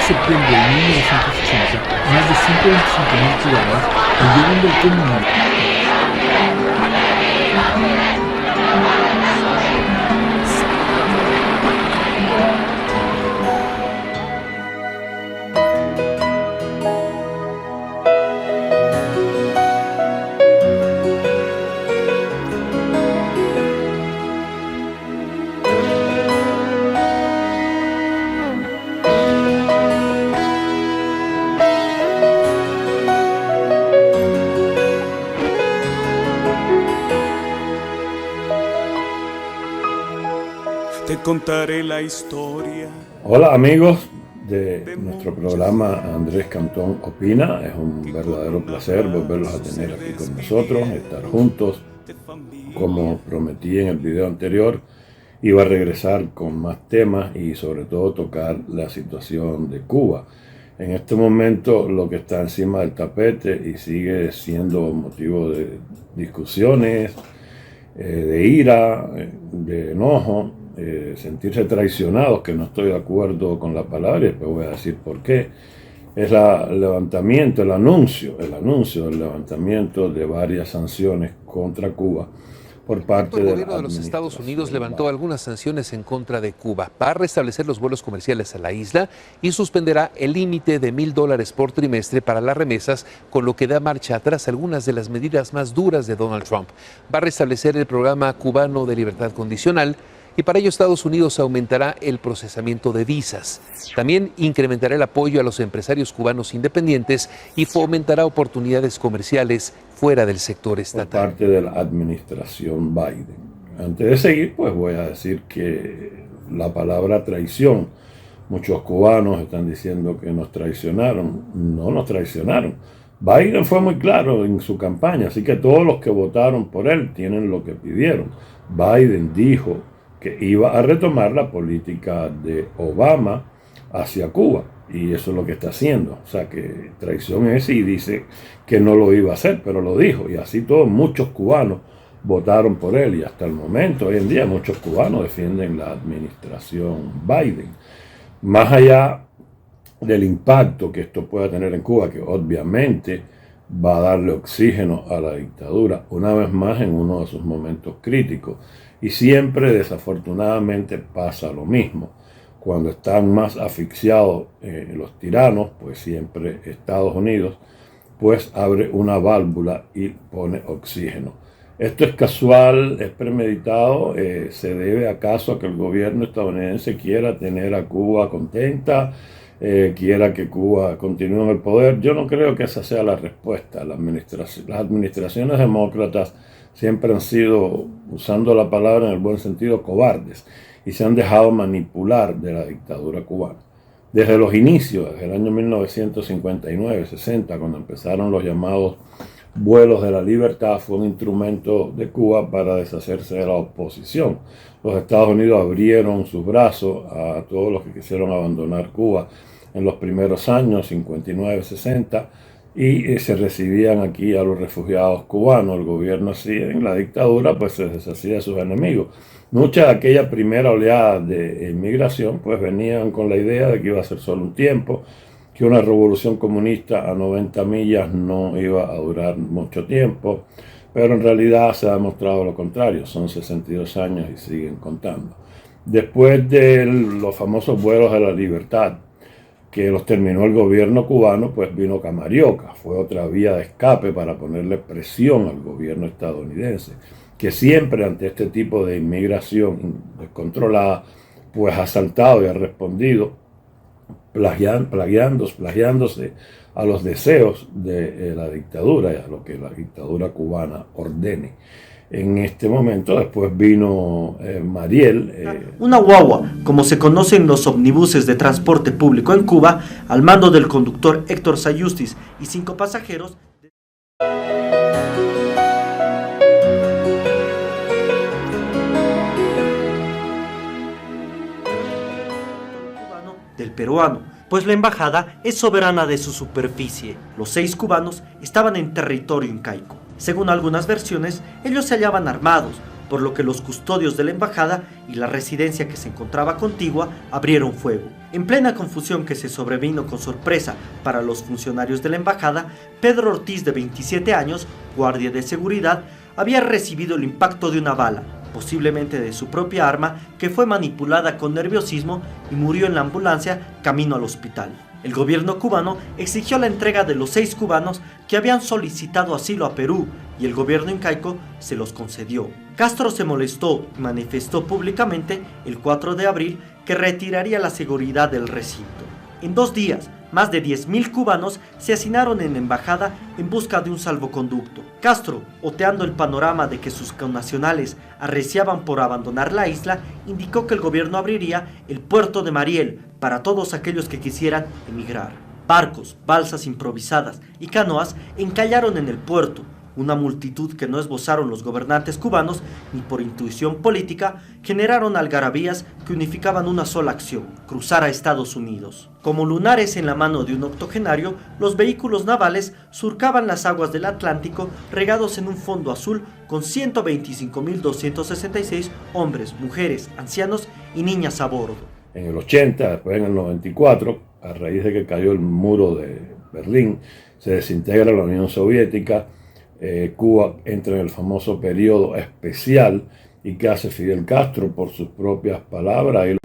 septiembre de 1980, más de 125.000 cubanos huyeron del comunismo. Te contaré la historia. Hola amigos de nuestro programa Andrés Cantón Opina. Es un verdadero placer volverlos a tener aquí con nosotros, estar juntos. Como prometí en el video anterior, iba a regresar con más temas y sobre todo tocar la situación de Cuba. En este momento lo que está encima del tapete y sigue siendo motivo de discusiones, de ira, de enojo, sentirse traicionados, que no estoy de acuerdo con la palabra, y después voy a decir por qué, es el levantamiento, el anuncio del levantamiento de varias sanciones contra Cuba por parte El del gobierno de los Estados Unidos levantó algunas sanciones en contra de Cuba. Va a restablecer los vuelos comerciales a la isla y suspenderá el límite de $1,000 por trimestre para las remesas, con lo que da marcha atrás algunas de las medidas más duras de Donald Trump. Va a restablecer el programa cubano de libertad condicional y para ello Estados Unidos aumentará el procesamiento de visas. También incrementará el apoyo a los empresarios cubanos independientes y fomentará oportunidades comerciales fuera del sector estatal. Por parte de la administración Biden. Antes de seguir, pues voy a decir que la palabra traición, muchos cubanos están diciendo que nos traicionaron. No nos traicionaron. Biden fue muy claro en su campaña, así que todos los que votaron por él tienen lo que pidieron. Biden dijo que iba a retomar la política de Obama hacia Cuba, y eso es lo que está haciendo. O sea que traición es, y dice que no lo iba a hacer, pero lo dijo, y así todos, muchos cubanos votaron por él, y hasta el momento, hoy en día, muchos cubanos defienden la administración Biden. Más allá del impacto que esto pueda tener en Cuba, que obviamente va a darle oxígeno a la dictadura, una vez más en uno de sus momentos críticos. Y siempre, desafortunadamente, pasa lo mismo. Cuando están más asfixiados los tiranos, pues siempre Estados Unidos pues abre una válvula y pone oxígeno. Esto es casual, es premeditado, se debe acaso a que el gobierno estadounidense quiera tener a Cuba contenta, quiera que Cuba continúe en el poder. Yo no creo que esa sea la respuesta. Las administraciones demócratas siempre han sido, usando la palabra en el buen sentido, cobardes, y se han dejado manipular de la dictadura cubana. Desde los inicios, desde el año 1959-60, cuando empezaron los llamados vuelos de la libertad, fue un instrumento de Cuba para deshacerse de la oposición. Los Estados Unidos abrieron sus brazos a todos los que quisieron abandonar Cuba en los primeros años, 59-60, y se recibían aquí a los refugiados cubanos. El gobierno así, en la dictadura, pues se deshacía de sus enemigos. Mucha de aquella primera oleada de inmigración pues venían con la idea de que iba a ser solo un tiempo, que una revolución comunista a 90 millas no iba a durar mucho tiempo, pero en realidad se ha demostrado lo contrario. Son 62 años y siguen contando. Después de los famosos vuelos de la libertad, que los terminó el gobierno cubano, pues vino Camarioca. Fue otra vía de escape para ponerle presión al gobierno estadounidense, que siempre ante este tipo de inmigración descontrolada, pues ha saltado y ha respondido plagiándose a los deseos de la dictadura y a lo que la dictadura cubana ordene. En este momento, después vino Mariel. Una guagua, como se conocen los omnibuses de transporte público en Cuba, al mando del conductor Héctor Sayustis y 5 pasajeros. Del peruano, pues la embajada es soberana de su superficie. Los 6 cubanos estaban en territorio incaico. Según algunas versiones, ellos se hallaban armados, por lo que los custodios de la embajada y la residencia que se encontraba contigua abrieron fuego. En plena confusión que se sobrevino con sorpresa para los funcionarios de la embajada, Pedro Ortiz, de 27 años, guardia de seguridad, había recibido el impacto de una bala, posiblemente de su propia arma, que fue manipulada con nerviosismo y murió en la ambulancia camino al hospital. El gobierno cubano exigió la entrega de los 6 cubanos que habían solicitado asilo a Perú y el gobierno incaico se los concedió. Castro se molestó y manifestó públicamente el 4 de abril que retiraría la seguridad del recinto. En 2 días, más de 10.000 cubanos se hacinaron en la embajada en busca de un salvoconducto. Castro, oteando el panorama de que sus connacionales arreciaban por abandonar la isla, indicó que el gobierno abriría el puerto de Mariel para todos aquellos que quisieran emigrar. Barcos, balsas improvisadas y canoas encallaron en el puerto, una multitud que no esbozaron los gobernantes cubanos ni por intuición política generaron algarabías que unificaban una sola acción: cruzar a Estados Unidos. Como lunares en la mano de un octogenario, los vehículos navales surcaban las aguas del Atlántico regados en un fondo azul con 125.266 hombres, mujeres, ancianos y niñas a bordo. En el 80, después en el 94, a raíz de que cayó el muro de Berlín, se desintegra la Unión Soviética. Cuba entra en el famoso periodo especial. ¿Y qué hace Fidel Castro? Por sus propias palabras.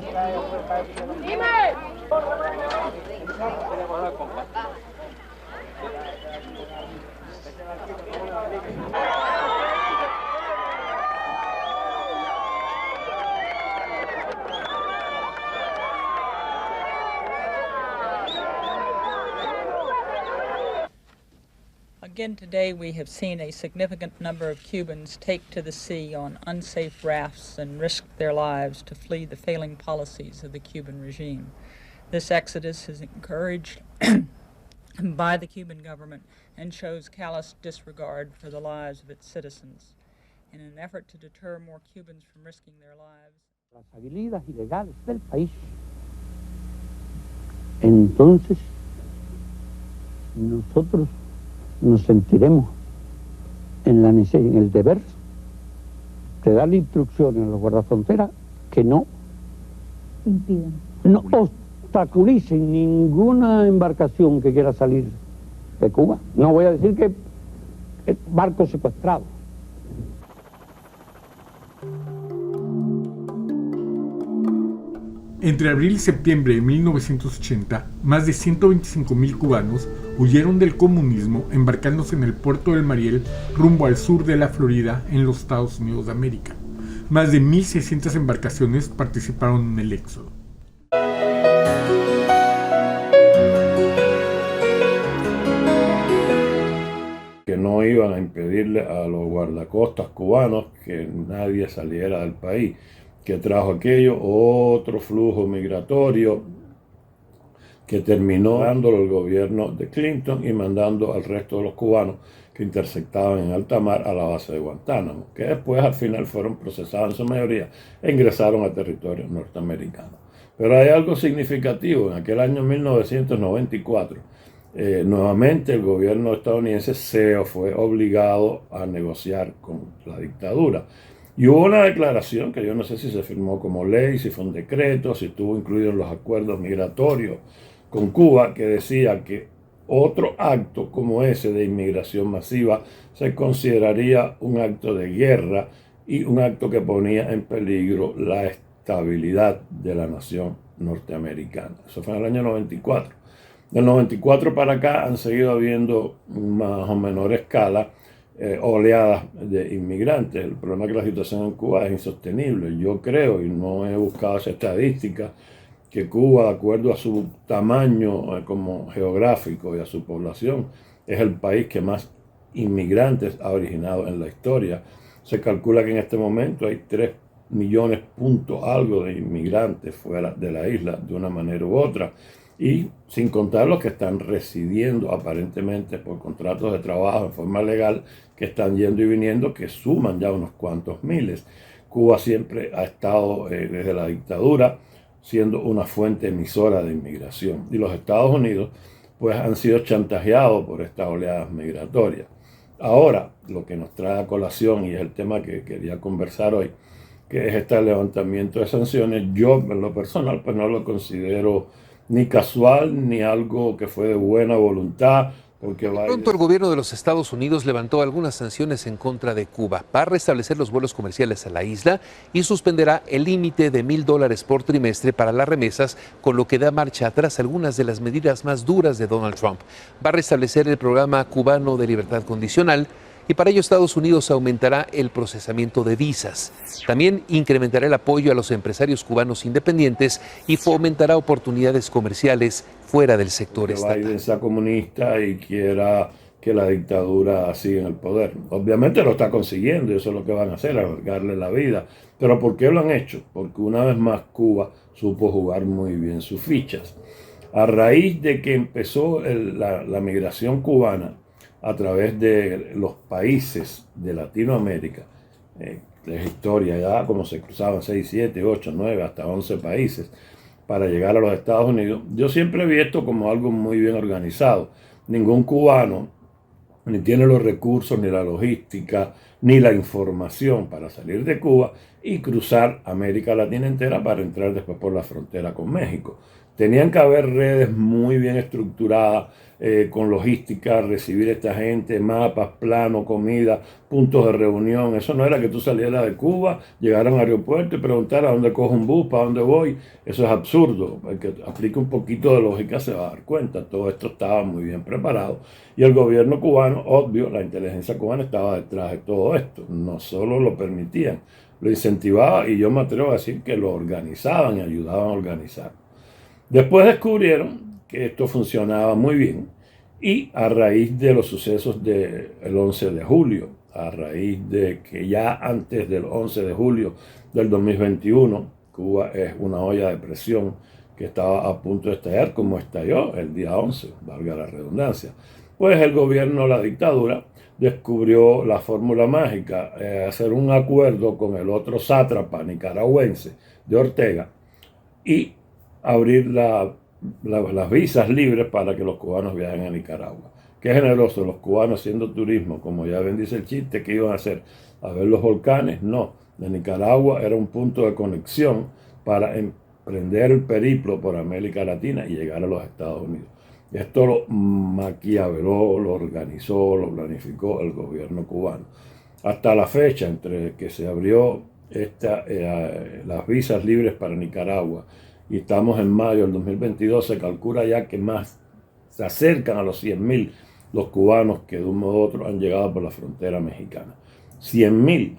Again today we have seen a significant number of Cubans take to the sea on unsafe rafts and risk their lives to flee the failing policies of the Cuban regime. This exodus is encouraged by the Cuban government and shows callous disregard for the lives of its citizens. In an effort to deter more Cubans from risking their lives, las salidas ilegales del país, entonces nosotros nos sentiremos en el deber de darle instrucciones a los guardafronteras que no impidan, no obstaculicen ninguna embarcación que quiera salir de Cuba. No voy a decir que barcos secuestrados. Entre abril y septiembre de 1980, más de 125.000 cubanos huyeron del comunismo embarcándose en el puerto del Mariel rumbo al sur de la Florida en los Estados Unidos de América. Más de 1.600 embarcaciones participaron en el éxodo. Que no iban a impedirle a los guardacostas cubanos que nadie saliera del país, que trajo aquello otro flujo migratorio que terminó dándolo el gobierno de Clinton y mandando al resto de los cubanos que interceptaban en alta mar a la base de Guantánamo, que después al final fueron procesados en su mayoría e ingresaron a territorio norteamericano. Pero hay algo significativo: en aquel año 1994, nuevamente el gobierno estadounidense se fue obligado a negociar con la dictadura. Y hubo una declaración que yo no sé si se firmó como ley, si fue un decreto, si estuvo incluido en los acuerdos migratorios con Cuba, que decía que otro acto como ese de inmigración masiva se consideraría un acto de guerra y un acto que ponía en peligro la estabilidad de la nación norteamericana. Eso fue en el año 94. Del 94 para acá han seguido habiendo más o menor escala oleadas de inmigrantes. El problema es que la situación en Cuba es insostenible. Yo creo, y no he buscado esa estadística, que Cuba, de acuerdo a su tamaño como geográfico y a su población, es el país que más inmigrantes ha originado en la historia. Se calcula que en este momento hay 3 millones punto algo de inmigrantes fuera de la isla de una manera u otra, y sin contar los que están residiendo aparentemente por contratos de trabajo en forma legal, que están yendo y viniendo, que suman ya unos cuantos miles. Cuba siempre ha estado desde la dictadura siendo una fuente emisora de inmigración, y los Estados Unidos pues han sido chantajeados por estas oleadas migratorias. Ahora, lo que nos trae a colación, y es el tema que quería conversar hoy, que es este levantamiento de sanciones, yo en lo personal pues no lo considero ni casual ni algo que fue de buena voluntad. Porque Pronto el gobierno de los Estados Unidos levantó algunas sanciones en contra de Cuba. Va a restablecer los vuelos comerciales a la isla y suspenderá el límite de $1,000 por trimestre para las remesas, con lo que da marcha atrás algunas de las medidas más duras de Donald Trump. Va a restablecer el programa cubano de libertad condicional y para ello Estados Unidos aumentará el procesamiento de visas. También incrementará el apoyo a los empresarios cubanos independientes y fomentará oportunidades comerciales fuera del sector estatal. Biden sea comunista y quiera que la dictadura siga en el poder. Obviamente lo está consiguiendo y eso es lo que van a hacer, alargarle la vida. Pero ¿por qué lo han hecho? Porque una vez más Cuba supo jugar muy bien sus fichas. A raíz de que empezó la migración cubana a través de los países de Latinoamérica, es historia ya como se cruzaban 6, 7, 8, 9, hasta 11 países para llegar a los Estados Unidos. Yo siempre vi esto como algo muy bien organizado. Ningún cubano ni tiene los recursos, ni la logística, ni la información para salir de Cuba y cruzar América Latina entera para entrar después por la frontera con México. Tenían que haber redes muy bien estructuradas, con logística, recibir a esta gente, mapas, planos, comida, puntos de reunión. Eso no era que tú salieras de Cuba, llegaras al aeropuerto y preguntaras a dónde cojo un bus, para dónde voy. Eso es absurdo. El que aplique un poquito de lógica se va a dar cuenta. Todo esto estaba muy bien preparado. Y el gobierno cubano, obvio, la inteligencia cubana estaba detrás de todo esto. No solo lo permitían, lo incentivaba y yo me atrevo a decir que lo organizaban y ayudaban a organizar. Después descubrieron que esto funcionaba muy bien y a raíz de los sucesos del 11 de julio, a raíz de que ya antes del 11 de julio del 2021, Cuba es una olla de presión que estaba a punto de estallar como estalló el día 11, valga la redundancia, pues el gobierno, la dictadura, descubrió la fórmula mágica, hacer un acuerdo con el otro sátrapa nicaragüense de Ortega y abrir las visas libres para que los cubanos viajen a Nicaragua. Qué generoso, los cubanos haciendo turismo, como ya bien dice el chiste, ¿qué iban a hacer? ¿A ver los volcanes? No, de Nicaragua era un punto de conexión para emprender el periplo por América Latina y llegar a los Estados Unidos. Esto lo maquiaveló, lo organizó, lo planificó el gobierno cubano. Hasta la fecha entre que se abrió las visas libres para Nicaragua y estamos en mayo del 2022, se calcula ya que más se acercan a los 100.000 los cubanos que de un modo u otro han llegado por la frontera mexicana. 100.000,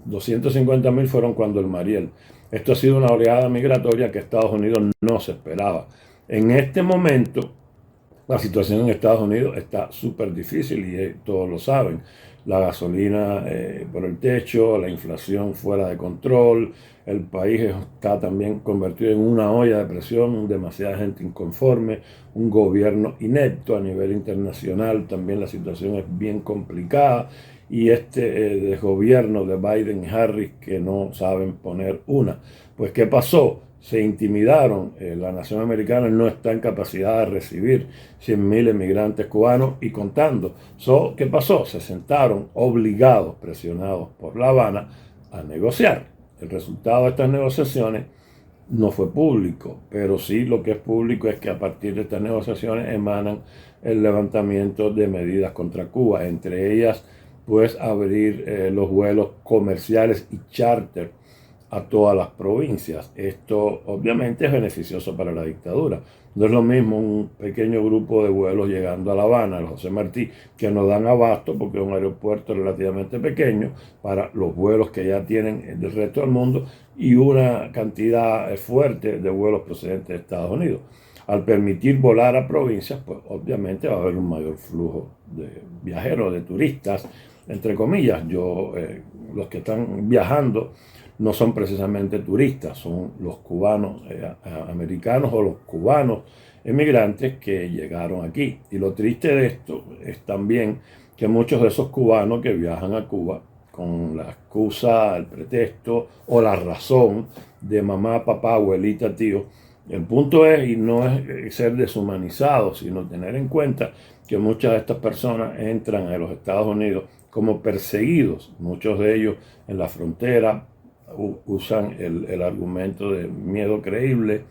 250.000 fueron cuando el Mariel. Esto ha sido una oleada migratoria que Estados Unidos no se esperaba. En este momento, la situación en Estados Unidos está súper difícil y todos lo saben. La gasolina por el techo, la inflación fuera de control, el país está también convertido en una olla de presión, demasiada gente inconforme, un gobierno inepto a nivel internacional, también la situación es bien complicada y desgobierno de Biden y Harris que no saben poner una. Pues ¿qué pasó? Se intimidaron, la nación americana no está en capacidad de recibir 100.000 emigrantes cubanos y contando. ¿Qué pasó? Se sentaron obligados, presionados por La Habana a negociar. El resultado de estas negociaciones no fue público, pero sí lo que es público es que a partir de estas negociaciones emanan el levantamiento de medidas contra Cuba, entre ellas pues abrir los vuelos comerciales y charter a todas las provincias. Esto obviamente es beneficioso para la dictadura. No es lo mismo un pequeño grupo de vuelos llegando a La Habana, el José Martí, que no dan abasto porque es un aeropuerto relativamente pequeño para los vuelos que ya tienen del resto del mundo y una cantidad fuerte de vuelos procedentes de Estados Unidos. Al permitir volar a provincias, pues obviamente va a haber un mayor flujo de viajeros, de turistas, entre comillas. Los que están viajando no son precisamente turistas, son los cubanos americanos o los cubanos emigrantes que llegaron aquí. Y lo triste de esto es también que muchos de esos cubanos que viajan a Cuba con la excusa, el pretexto o la razón de mamá, papá, abuelita, tío, El punto es, y no es ser deshumanizado, sino tener en cuenta que muchas de estas personas entran a los Estados Unidos como perseguidos. Muchos de ellos en la frontera usan el argumento de miedo creíble.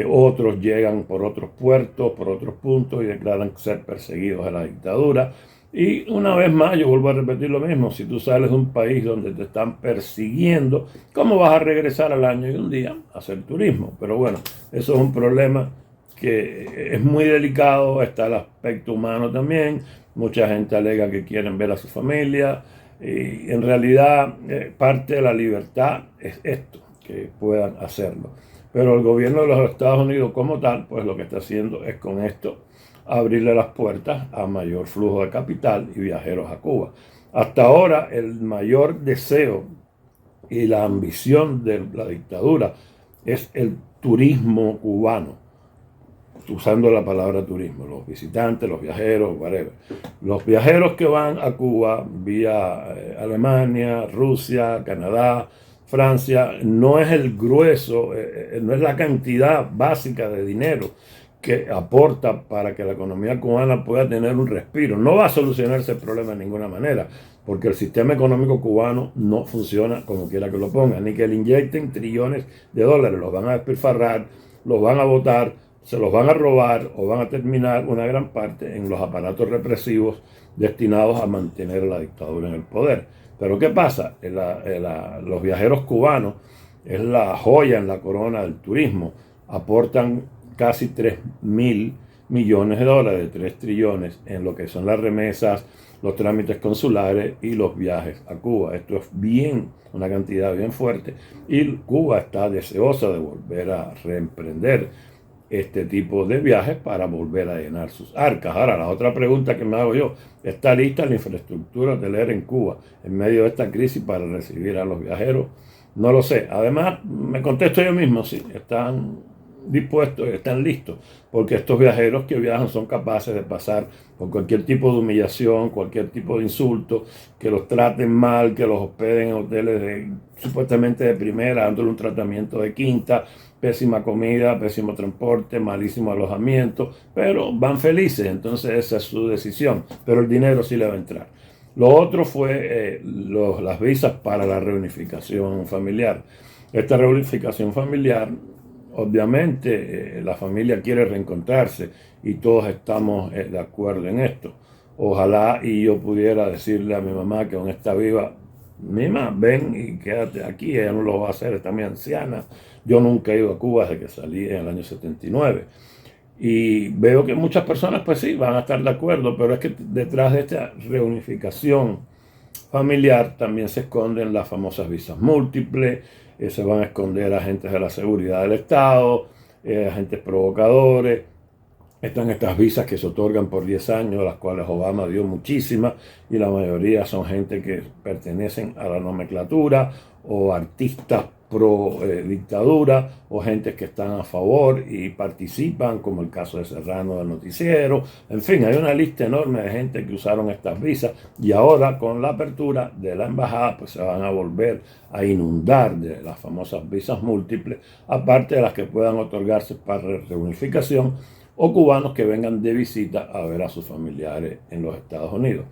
Otros llegan por otros puertos, por otros puntos y declaran ser perseguidos a la dictadura. Y una vez más, yo vuelvo a repetir lo mismo, si tú sales de un país donde te están persiguiendo, ¿cómo vas a regresar al año y un día a hacer turismo? Pero bueno, eso es un problema que es muy delicado, está el aspecto humano también, mucha gente alega que quieren ver a su familia, y en realidad parte de la libertad es esto, que puedan hacerlo. Pero el gobierno de los Estados Unidos como tal, pues lo que está haciendo es con esto abrirle las puertas a mayor flujo de capital y viajeros a Cuba. Hasta ahora el mayor deseo y la ambición de la dictadura es el turismo cubano, usando la palabra turismo, los visitantes, los viajeros, whatever. Los viajeros que van a Cuba vía Alemania, Rusia, Canadá, Francia, no es el grueso, no es la cantidad básica de dinero que aporta para que la economía cubana pueda tener un respiro. No va a solucionarse el problema de ninguna manera, porque el sistema económico cubano no funciona como quiera que lo pongan, ni que le inyecten trillones de dólares, los van a despilfarrar, los van a botar, se los van a robar o van a terminar una gran parte en los aparatos represivos destinados a mantener a la dictadura en el poder. Pero ¿qué pasa? Los viajeros cubanos es la joya en la corona del turismo, aportan casi 3.000 millones de dólares, 3 trillones en lo que son las remesas, los trámites consulares y los viajes a Cuba. Esto es una cantidad bien fuerte y Cuba está deseosa de volver a reemprender este tipo de viajes para volver a llenar sus arcas. Ahora, la otra pregunta que me hago yo, ¿está lista la infraestructura hotelera en Cuba en medio de esta crisis para recibir a los viajeros? No lo sé. Además, me contesto yo mismo, sí, están dispuestos, están listos, porque estos viajeros que viajan son capaces de pasar por cualquier tipo de humillación, cualquier tipo de insulto, que los traten mal, que los hospeden en hoteles supuestamente de primera, dándole un tratamiento de quinta, pésima comida, pésimo transporte, malísimo alojamiento, pero van felices, entonces esa es su decisión, pero el dinero sí le va a entrar. Lo otro fue las visas para la reunificación familiar. Esta reunificación familiar, obviamente, la familia quiere reencontrarse y todos estamos de acuerdo en esto. Ojalá y yo pudiera decirle a mi mamá que aún está viva, Mima, ven y quédate aquí, ella no lo va a hacer, está muy anciana. Yo nunca he ido a Cuba desde que salí en el año 79. Y veo que muchas personas, pues sí, van a estar de acuerdo, pero es que detrás de esta reunificación familiar también se esconden las famosas visas múltiples, se van a esconder agentes de la seguridad del Estado, agentes provocadores. Están estas visas que se otorgan por 10 años, las cuales Obama dio muchísimas, y la mayoría son gente que pertenecen a la nomenclatura o artistas pro dictadura o gente que están a favor y participan, como el caso de Serrano del noticiero. En fin, hay una lista enorme de gente que usaron estas visas y ahora con la apertura de la embajada pues se van a volver a inundar de las famosas visas múltiples, aparte de las que puedan otorgarse para reunificación o cubanos que vengan de visita a ver a sus familiares en los Estados Unidos.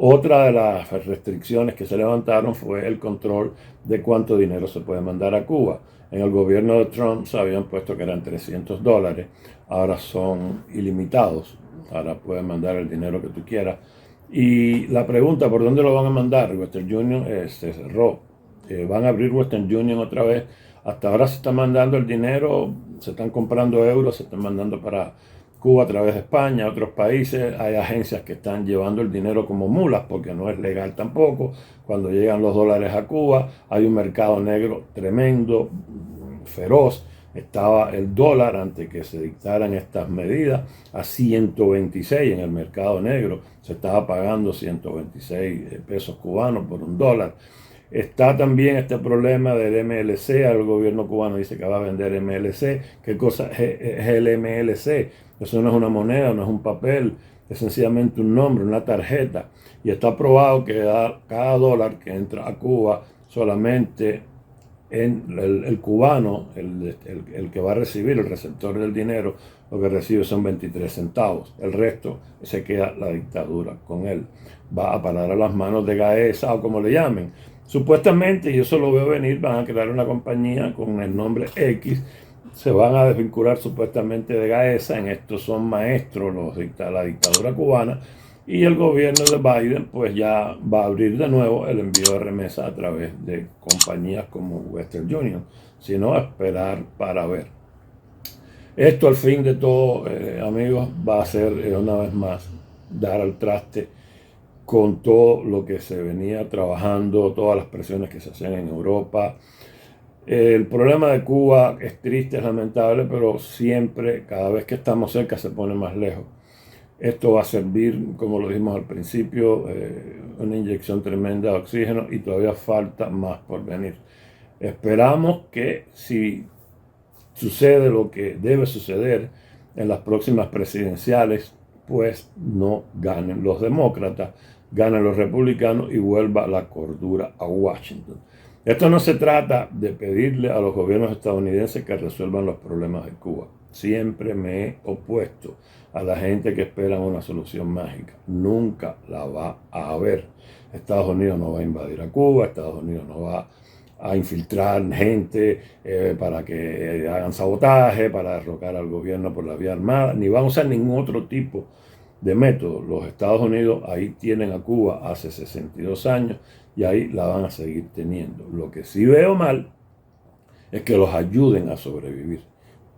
Otra de las restricciones que se levantaron fue el control de cuánto dinero se puede mandar a Cuba. En el gobierno de Trump se habían puesto que eran $300, ahora son ilimitados, ahora puedes mandar el dinero que tú quieras. Y la pregunta, ¿por dónde lo van a mandar? Western Union se cerró, van a abrir Western Union otra vez. Hasta ahora se está mandando el dinero, se están comprando euros, se están mandando para Cuba a través de España, a otros países. Hay agencias que están llevando el dinero como mulas porque no es legal tampoco. Cuando llegan los dólares a Cuba hay un mercado negro tremendo, feroz. Estaba el dólar antes que se dictaran estas medidas a 126 en el mercado negro. Se estaba pagando 126 pesos cubanos por un dólar. Está también este problema del MLC. El gobierno cubano dice que va a vender MLC. ¿Qué cosa es el MLC? Eso no es una moneda, no es un papel, es sencillamente un nombre, una tarjeta. Y está probado que cada dólar que entra a Cuba solamente el cubano, el que va a recibir, el receptor del dinero, lo que recibe son 23 centavos. El resto se queda la dictadura con él. Va a parar a las manos de Gaesa o como le llamen. Supuestamente, y eso lo veo venir, van a crear una compañía con el nombre X. Se van a desvincular supuestamente de Gaesa. En esto son maestros la dictadura cubana. Y el gobierno de Biden pues ya va a abrir de nuevo el envío de remesas a través de compañías como Western Union, sino a esperar para ver. Esto al fin de todo, amigos, va a ser una vez más dar al traste con todo lo que se venía trabajando, todas las presiones que se hacían en Europa. El problema de Cuba es triste, es lamentable, pero siempre, cada vez que estamos cerca, se pone más lejos. Esto va a servir, como lo dijimos al principio, una inyección tremenda de oxígeno y todavía falta más por venir. Esperamos que si sucede lo que debe suceder en las próximas presidenciales, pues no ganen los demócratas, ganen los republicanos y vuelva la cordura a Washington. Esto no se trata de pedirle a los gobiernos estadounidenses que resuelvan los problemas de Cuba. Siempre me he opuesto a la gente que espera una solución mágica. Nunca la va a haber. Estados Unidos no va a invadir a Cuba, Estados Unidos no va a infiltrar gente para que hagan sabotaje, para derrocar al gobierno por la vía armada, ni van a usar ningún otro tipo de método. Los Estados Unidos ahí tienen a Cuba hace 62 años y ahí la van a seguir teniendo. Lo que sí veo mal es que los ayuden a sobrevivir.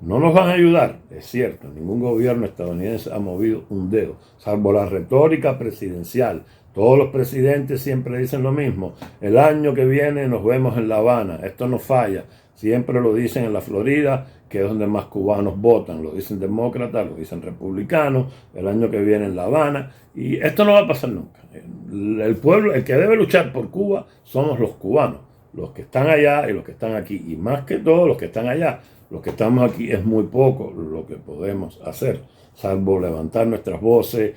No nos van a ayudar, es cierto, ningún gobierno estadounidense ha movido un dedo, salvo la retórica presidencial. Todos los presidentes siempre dicen lo mismo: el año que viene nos vemos en La Habana, esto no falla. Siempre lo dicen en la Florida, que es donde más cubanos votan, lo dicen demócratas, lo dicen republicanos, el año que viene en La Habana, y esto no va a pasar nunca. El pueblo, el que debe luchar por Cuba somos los cubanos, los que están allá y los que están aquí, y más que todo los que están allá. Los que estamos aquí es muy poco lo que podemos hacer, salvo levantar nuestras voces,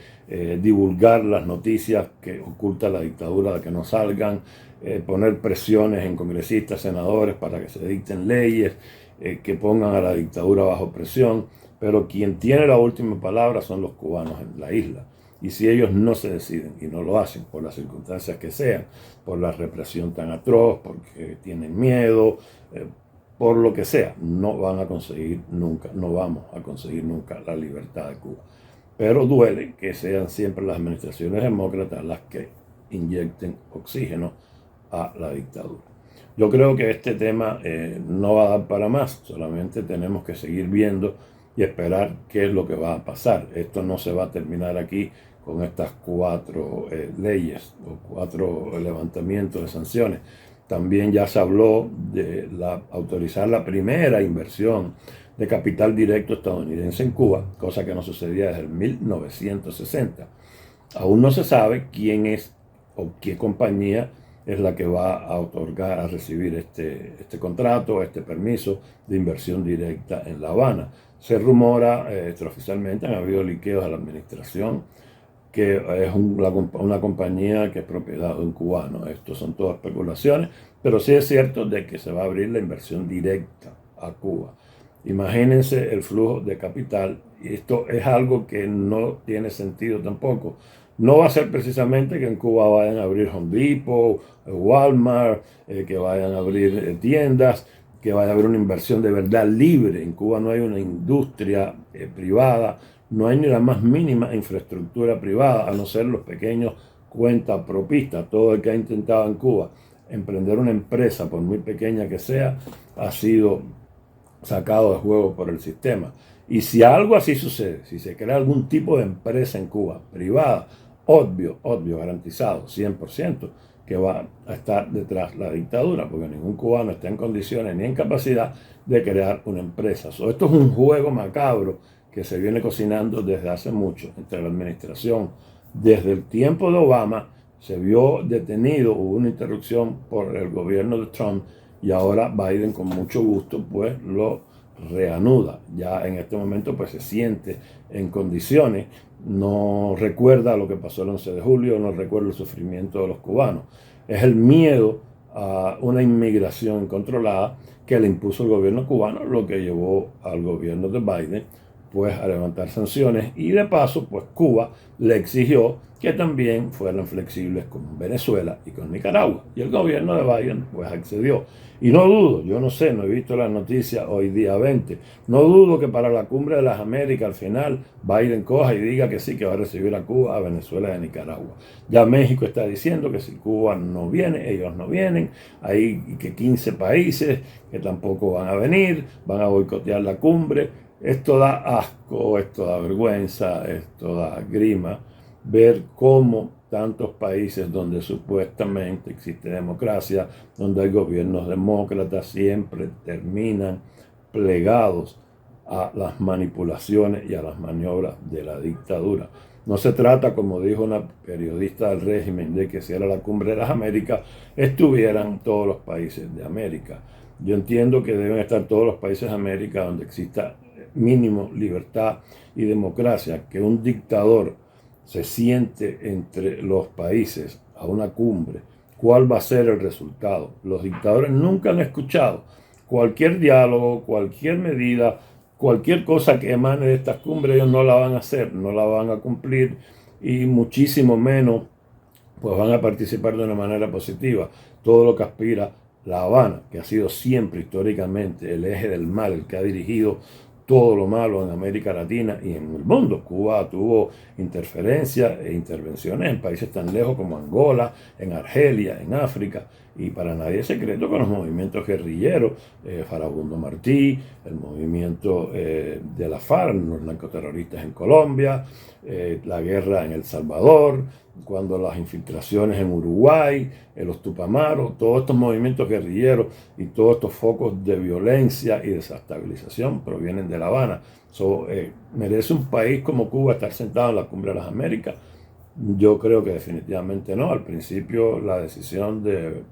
divulgar las noticias que oculta la dictadura de que no salgan, poner presiones en congresistas, senadores para que se dicten leyes, que pongan a la dictadura bajo presión. Pero quien tiene la última palabra son los cubanos en la isla. Y si ellos no se deciden y no lo hacen por las circunstancias que sean, por la represión tan atroz, porque tienen miedo, por lo que sea, no van a conseguir nunca, no vamos a conseguir nunca la libertad de Cuba. Pero duele que sean siempre las administraciones demócratas las que inyecten oxígeno a la dictadura. Yo creo que este tema no va a dar para más, solamente tenemos que seguir viendo y esperar qué es lo que va a pasar. Esto no se va a terminar aquí con estas 4 leyes o 4 levantamientos de sanciones. También ya se habló de autorizar la primera inversión de capital directo estadounidense en Cuba, cosa que no sucedía desde el 1960. Aún no se sabe quién es o qué compañía es la que va a otorgar, a recibir este contrato, este permiso de inversión directa en La Habana. Se rumora, extraoficialmente, han habido liqueos a la administración, que es una compañía que es propiedad de un cubano. Esto son todas especulaciones, pero sí es cierto de que se va a abrir la inversión directa a Cuba. Imagínense el flujo de capital, y esto es algo que no tiene sentido tampoco. No va a ser precisamente que en Cuba vayan a abrir Home Depot, Walmart, que vayan a abrir tiendas, que vaya a haber una inversión de verdad libre. En Cuba no hay una industria privada, no hay ni la más mínima infraestructura privada, a no ser los pequeños cuentapropistas. Todo el que ha intentado en Cuba emprender una empresa, por muy pequeña que sea, ha sido sacado de juego por el sistema. Y si algo así sucede, si se crea algún tipo de empresa en Cuba, privada, obvio, garantizado, 100%, que va a estar detrás la dictadura, porque ningún cubano está en condiciones ni en capacidad de crear una empresa. Esto es un juego macabro que se viene cocinando desde hace mucho entre la administración. Desde el tiempo de Obama se vio detenido, hubo una interrupción por el gobierno de Trump, y ahora Biden con mucho gusto pues lo reanuda. Ya en este momento pues se siente en condiciones, no recuerda lo que pasó el 11 de julio, no recuerda el sufrimiento de los cubanos. Es el miedo a una inmigración controlada que le impuso el gobierno cubano, lo que llevó al gobierno de Biden pues a levantar sanciones, y de paso pues Cuba le exigió que también fueran flexibles con Venezuela y con Nicaragua, y el gobierno de Biden pues accedió. Y no dudo, yo no sé, no he visto las noticias hoy día 20, no dudo que para la Cumbre de las Américas al final Biden coja y diga que sí, que va a recibir a Cuba, a Venezuela y a Nicaragua. Ya México está diciendo que si Cuba no viene, ellos no vienen, hay que 15 países que tampoco van a venir, van a boicotear la cumbre. Esto da asco, esto da vergüenza, esto da grima, ver cómo tantos países donde supuestamente existe democracia, donde hay gobiernos demócratas, siempre terminan plegados a las manipulaciones y a las maniobras de la dictadura. No se trata, como dijo una periodista del régimen, de que si era la Cumbre de las Américas, estuvieran todos los países de América. Yo entiendo que deben estar todos los países de América donde exista mínimo libertad y democracia. Que un dictador se siente entre los países a una cumbre, ¿cuál va a ser el resultado? Los dictadores nunca han escuchado cualquier diálogo, cualquier medida, cualquier cosa que emane de estas cumbres. Ellos no la van a hacer, no la van a cumplir, y muchísimo menos pues van a participar de una manera positiva. Todo lo que aspira La Habana, que ha sido siempre históricamente el eje del mal, el que ha dirigido todo lo malo en América Latina y en el mundo. Cuba tuvo interferencias e intervenciones en países tan lejos como Angola, en Argelia, en África, y para nadie es secreto con los movimientos guerrilleros, Farabundo Martí, el movimiento de la FARC, los narcoterroristas en Colombia, la guerra en El Salvador, cuando las infiltraciones en Uruguay, los Tupamaros, todos estos movimientos guerrilleros y todos estos focos de violencia y desestabilización provienen de La Habana. ¿Merece un país como Cuba estar sentado en la Cumbre de las Américas? Yo creo que definitivamente no. Al principio la decisión del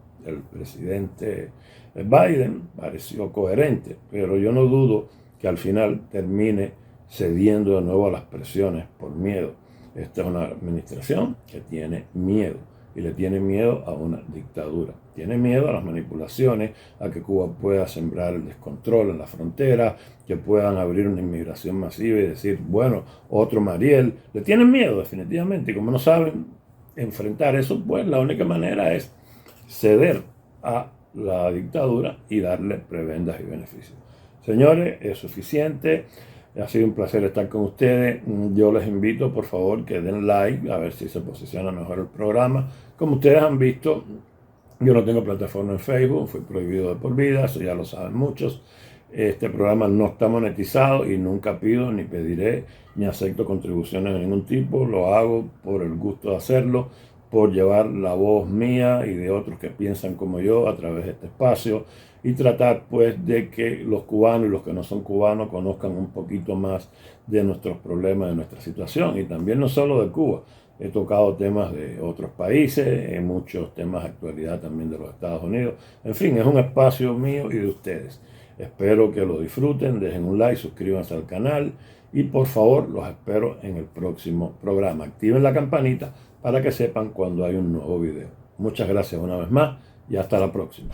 presidente Biden pareció coherente, pero yo no dudo que al final termine cediendo de nuevo a las presiones por miedo. Esta es una administración que tiene miedo, y le tiene miedo a una dictadura. Tiene miedo a las manipulaciones, a que Cuba pueda sembrar el descontrol en la frontera, que puedan abrir una inmigración masiva y decir, bueno, otro Mariel. Le tienen miedo definitivamente, y como no saben enfrentar eso, pues la única manera es ceder a la dictadura y darle prebendas y beneficios. Señores, es suficiente. Ha sido un placer estar con ustedes. Yo les invito, por favor, que den like, a ver si se posiciona mejor el programa. Como ustedes han visto, yo no tengo plataforma en Facebook, fui prohibido de por vida, eso ya lo saben muchos. Este programa no está monetizado y nunca pido, ni pediré, ni acepto contribuciones de ningún tipo. Lo hago por el gusto de hacerlo, por llevar la voz mía y de otros que piensan como yo a través de este espacio, y tratar pues de que los cubanos y los que no son cubanos conozcan un poquito más de nuestros problemas, de nuestra situación, y también no solo de Cuba. He tocado temas de otros países, muchos temas de actualidad también de los Estados Unidos. En fin, es un espacio mío y de ustedes. Espero que lo disfruten, dejen un like, suscríbanse al canal y por favor los espero en el próximo programa. Activen la campanita para que sepan cuando hay un nuevo video. Muchas gracias una vez más y hasta la próxima.